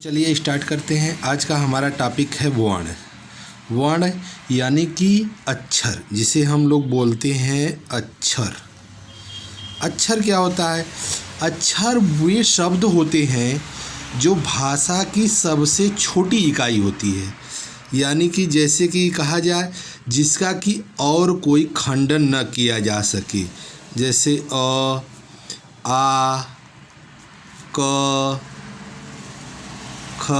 चलिए स्टार्ट करते हैं। आज का हमारा टॉपिक है वर्ण। वर्ण यानी कि अक्षर, जिसे हम लोग बोलते हैं अक्षर। अक्षर क्या होता है? अक्षर वे शब्द होते हैं जो भाषा की सबसे छोटी इकाई होती है, यानी कि जैसे कि कहा जाए जिसका कि और कोई खंडन न किया जा सके, जैसे अ, आ, क, ख।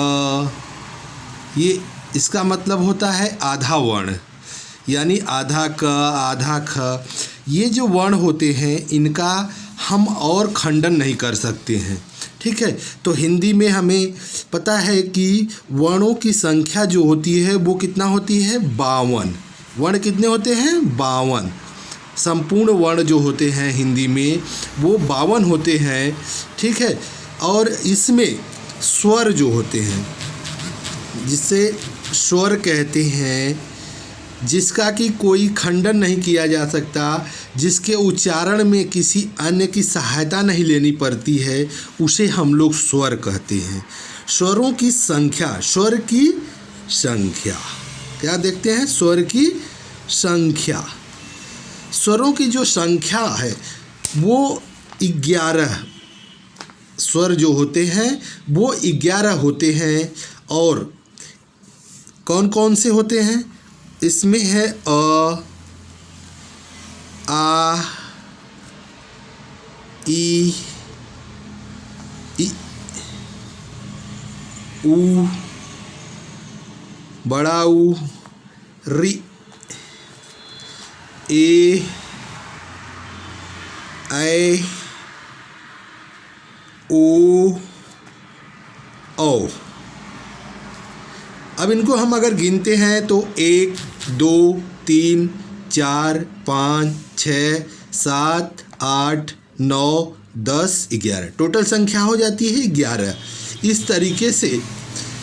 ये इसका मतलब होता है आधा वर्ण, यानी आधा क आधा ख। ये जो वर्ण होते हैं इनका हम और खंडन नहीं कर सकते हैं, ठीक है। तो हिंदी में हमें पता है कि वर्णों की संख्या जो होती है वो कितना होती है? 52। वर्ण कितने होते हैं? 52। संपूर्ण वर्ण जो होते हैं हिंदी में वो 52 होते हैं, ठीक है। और इसमें स्वर जो होते हैं, जिसे स्वर कहते हैं, जिसका कि कोई खंडन नहीं किया जा सकता, जिसके उच्चारण में किसी अन्य की सहायता नहीं लेनी पड़ती है, उसे हम लोग स्वर कहते हैं। स्वरों की संख्या, स्वर की संख्या क्या देखते हैं? स्वर की संख्या। स्वरों की जो संख्या है वो 11 स्वर जो होते हैं वो 11 होते हैं। और कौन कौन से होते हैं? इसमें है अ, आ, ई, उ, बड़ा ऊ, रि, ए, ऐ, ओ, औ। अब इनको हम अगर गिनते हैं तो 1 2 3 4 5 6 7 8 9 10 11 टोटल संख्या हो जाती है 11। इस तरीके से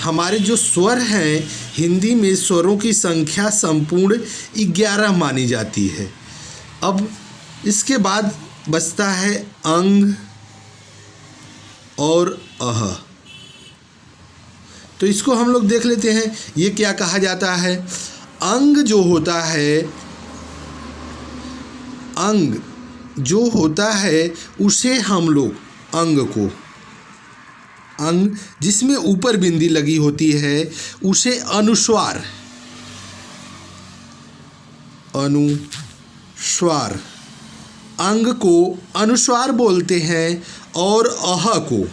हमारे जो स्वर हैं हिंदी में स्वरों की संख्या संपूर्ण 11 मानी जाती है। अब इसके बाद बचता है अंग और अह। तो इसको हम लोग देख लेते हैं, ये क्या कहा जाता है। अंग जो होता है, अंग जो होता है उसे हम लोग अंग जिसमें ऊपर बिंदी लगी होती है उसे अनुस्वार अंग को अनुस्वार बोलते हैं। और अह को,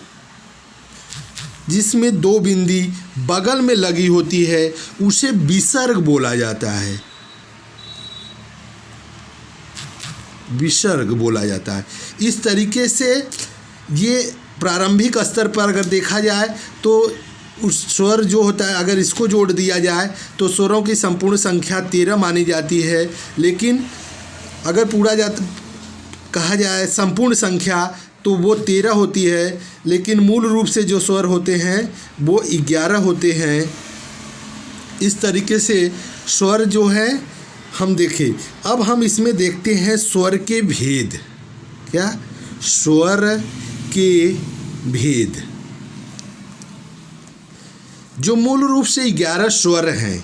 जिसमें 2 बिंदी बगल में लगी होती है, उसे विसर्ग बोला जाता है। विसर्ग बोला जाता है। इस तरीके से ये प्रारंभिक स्तर पर अगर देखा जाए तो उस स्वर जो होता है, अगर इसको जोड़ दिया जाए तो स्वरों की संपूर्ण संख्या 13 मानी जाती है। लेकिन अगर कहा जाए संपूर्ण संख्या तो वो 13 होती है, लेकिन मूल रूप से जो स्वर होते हैं वो 11 होते हैं। इस तरीके से स्वर जो है हम देखें। अब हम इसमें देखते हैं स्वर के भेद। क्या? स्वर के भेद। जो मूल रूप से 11 स्वर हैं,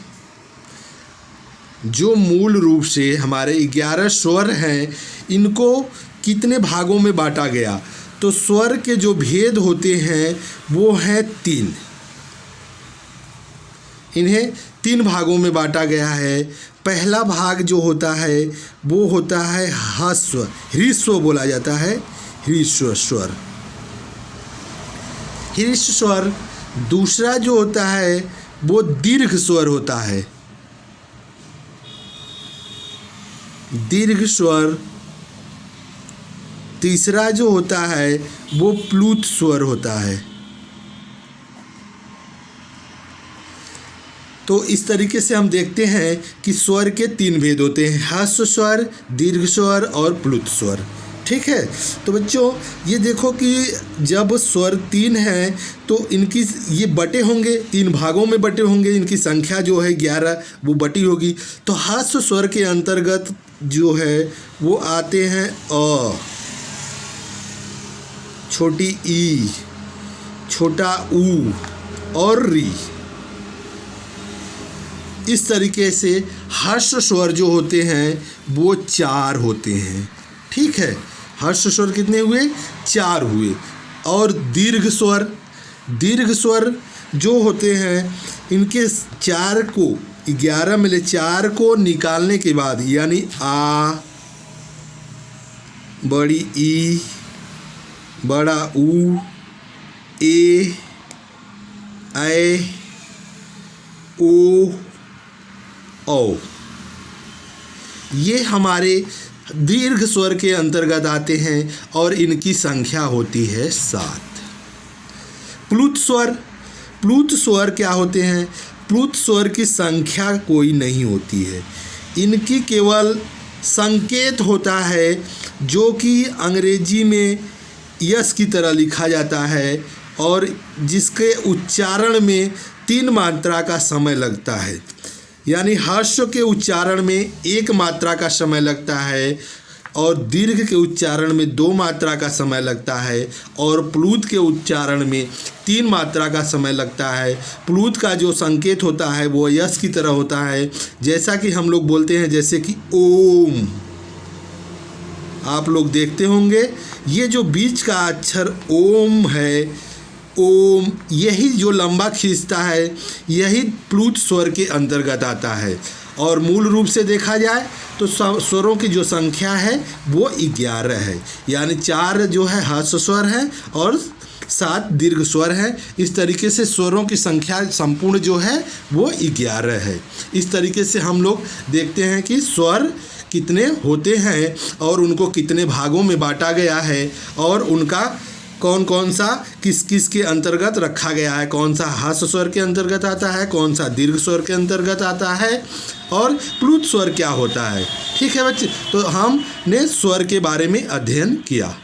जो मूल रूप से हमारे 11 स्वर हैं, इनको कितने भागों में बांटा गया? तो स्वर के जो भेद होते हैं वो हैं 3। इन्हें 3 भागों में बांटा गया है। पहला भाग जो होता है वो होता है ह्रस्व, ह्रस्व बोला जाता है, ह्रस्व स्वर, ह्रस्व स्वर। दूसरा जो होता है वो दीर्घ स्वर होता है, दीर्घ स्वर। तीसरा जो होता है वो प्लुत स्वर होता है। तो इस तरीके से हम देखते हैं कि स्वर के 3 भेद होते हैं, ह्रस्व स्वर, दीर्घ स्वर और प्लुत स्वर, ठीक है। तो बच्चों ये देखो कि जब स्वर 3 हैं तो इनकी ये बटे होंगे, 3 भागों में बटे होंगे, इनकी संख्या जो है 11 वो बटी होगी। तो ह्रस्व स्वर के अंतर्गत जो है वो आते हैं अ, छोटी ई, छोटा ऊ, और री। इस तरीके से हर्ष स्वर जो होते हैं वो 4 होते हैं। ठीक है, हर्ष स्वर कितने हुए? 4 हुए। और दीर्घ स्वर जो होते हैं इनके 4 को 11 में 4 को निकालने के बाद यानी आ, बड़ी ई, बड़ा ऊ, ए, ऐ, ओ, औ, ये हमारे दीर्घ स्वर के अंतर्गत आते हैं और इनकी संख्या होती है 7। प्लुत स्वर क्या होते हैं? प्लुत स्वर की संख्या कोई नहीं होती है, इनकी केवल संकेत होता है जो कि अंग्रेजी में यस की तरह लिखा जाता है और जिसके उच्चारण में 3 मात्रा का समय लगता है। यानी हर्ष के उच्चारण में 1 मात्रा का समय लगता है और दीर्घ के उच्चारण में 2 मात्रा का समय लगता है और प्लुत के उच्चारण में 3 मात्रा का समय लगता है। प्लुत का जो संकेत होता है वो यस की तरह होता है, जैसा कि हम लोग बोलते हैं, जैसे कि ओम। आप लोग देखते होंगे ये जो बीच का अक्षर ओम है, ओम, यही जो लंबा खींचता है यही प्लुत स्वर के अंतर्गत आता है। और मूल रूप से देखा जाए तो स्वरों की जो संख्या है वो 11 है, यानी 4 जो है हर्ष स्वर है और 7 दीर्घ स्वर है। इस तरीके से स्वरों की संख्या संपूर्ण जो है वो 11 है। इस तरीके से हम लोग देखते हैं कि स्वर कितने होते हैं और उनको कितने भागों में बांटा गया है और उनका कौन कौन सा किस किस के अंतर्गत रखा गया है, कौन सा हर्ष स्वर के अंतर्गत आता है, कौन सा दीर्घ स्वर के अंतर्गत आता है और प्लुत स्वर क्या होता है। ठीक है बच्चे, तो हमने स्वर के बारे में अध्ययन किया।